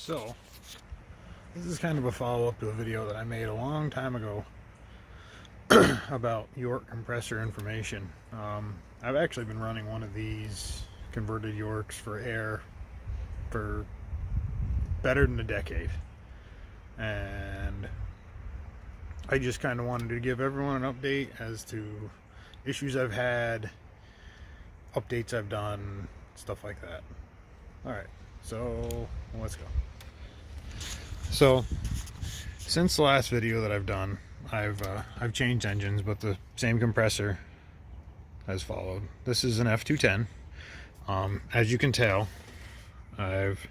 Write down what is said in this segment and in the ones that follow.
So, this is kind of a follow-up to a video that I made a long time ago about York compressor information. I've actually been running one of these converted Yorks for air for better than a decade. And I just kind of wanted to give everyone an update as to issues I've had, updates I've done, stuff like that. Alright, so let's go. So, since the last video that I've done, I've changed engines, but the same compressor has followed. This is an F210. As you can tell, I've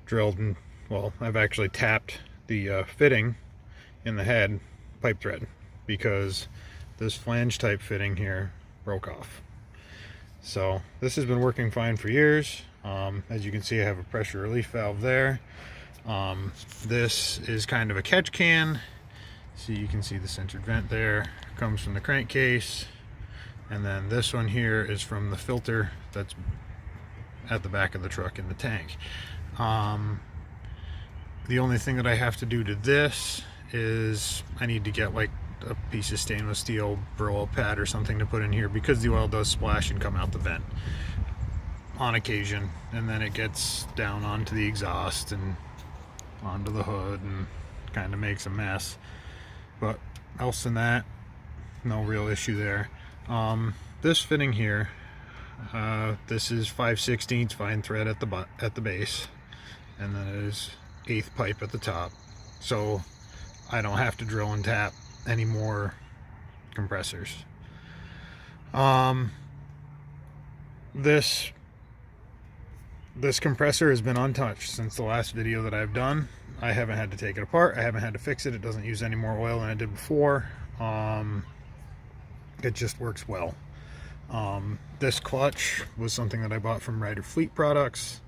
drilled and, well, I've actually tapped the fitting in the head pipe thread because this flange type fitting here broke off. So this has been working fine for years. As you can see, I have a pressure relief valve there. This is kind of a catch can. So you can see the centered vent there, comes from the crankcase. And then this one here is from the filter that's at the back of the truck in the tank. The only thing that I have to do to this is I need to get like a piece of stainless steel burl pad or something to put in here because the oil does splash and come out the vent on occasion, and then it gets down onto the exhaust and onto the hood and kind of makes a mess. But else than that, no real issue there. This fitting here, this is 5/16 fine thread at the base, and then it is 1/8 pipe at the top, so I don't have to drill and tap any more compressors. This compressor has been untouched since the last video that I've done. I haven't had to take it apart. I haven't had to fix it. It doesn't use any more oil than it did before. It just works well. This clutch was something that I bought from Ryder Fleet Products.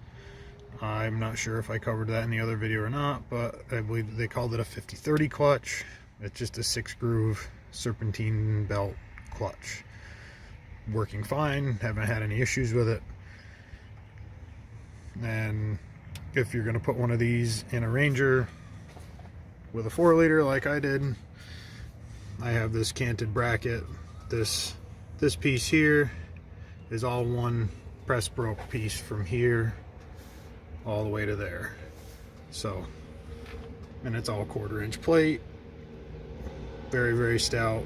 I'm not sure if I covered that in the other video or not, but I believe they called it a 50/30 clutch. It's just a 6-groove serpentine belt clutch. Working fine, haven't had any issues with it. And if you're going to put one of these in a Ranger with a 4-liter like I did, I have this canted bracket. This piece here is all one press broke piece from here all the way to there. So, and it's all 1/4-inch plate, very, very stout.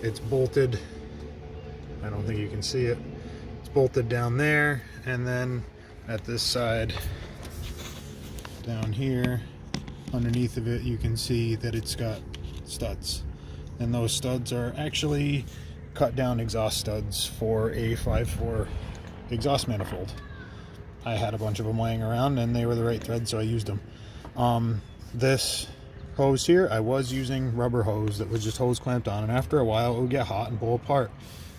It's bolted. I don't think you can see it. It's bolted down there, and then at this side down here underneath of it you can see that it's got studs, and those studs are actually cut down exhaust studs for a 5/4 exhaust manifold. I had a bunch of them laying around and they were the right thread, so I used them. This hose here, I was using rubber hose that was just hose clamped on, and after a while it would get hot and pull apart.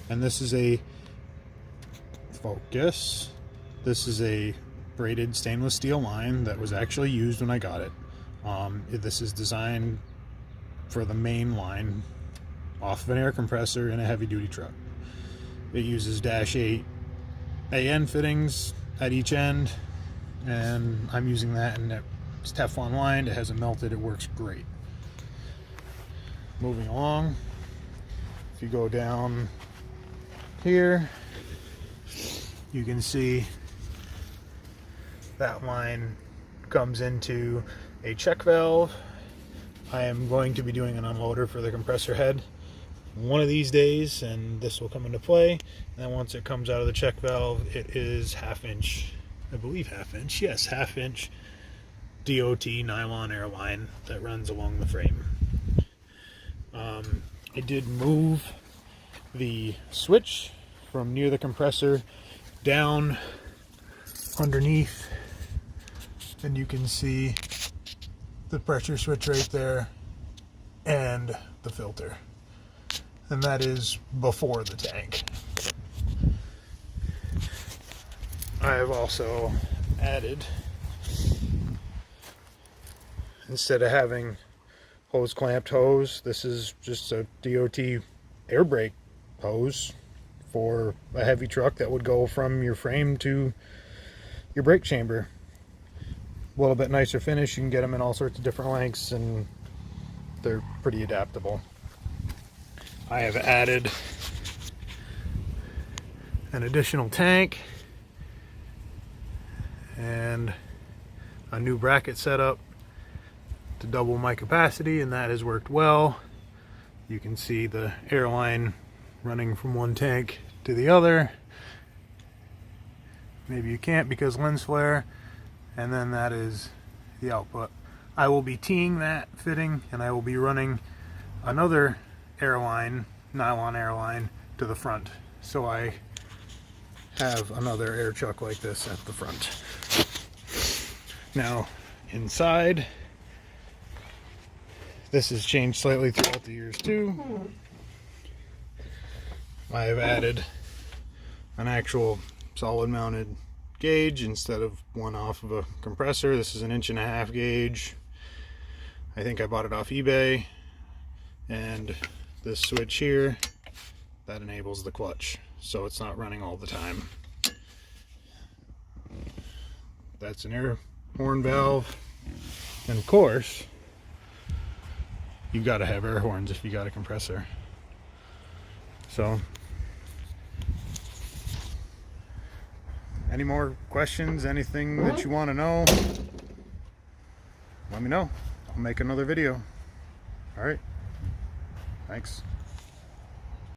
And this is a focus. This is a braided stainless steel line that was actually used when I got it. This is designed for the main line off of an air compressor in a heavy duty truck. It uses -8 AN fittings at each end, and I'm using that, and it's Teflon lined. It hasn't melted. It works great. Moving along, if you go down here, you can see that line comes into a check valve. I am going to be doing an unloader for the compressor head one of these days, and this will come into play. And then once it comes out of the check valve, it is 1/2 inch, I believe 1/2 inch, yes, 1/2 inch DOT nylon air line that runs along the frame. I did move the switch from near the compressor down underneath, and you can see the pressure switch right there and the filter, and that is before the tank. I have also added, instead of having hose clamped hose, this is just a DOT air brake hose for a heavy truck that would go from your frame to your brake chamber. a little bit nicer finish. You can get them in all sorts of different lengths, and they're pretty adaptable. I have added an additional tank and a new bracket setup to double my capacity, and that has worked well. You can see the air line running from one tank to the other. Maybe you can't because lens flare, and then that is the output. I will be teeing that fitting, and I will be running another airline, nylon airline, to the front, so I have another air chuck like this at the front. Now inside, this has changed slightly throughout the years too. I have added an actual solid mounted gauge instead of one off of a compressor. This is an 1.5 inch gauge. I think I bought it off eBay. And this switch here, that enables the clutch, so it's not running all the time. That's an air horn valve, and of course you've got to have air horns if you got a compressor. So any more questions, anything that you want to know, let me know. I'll make another video. All right, thanks.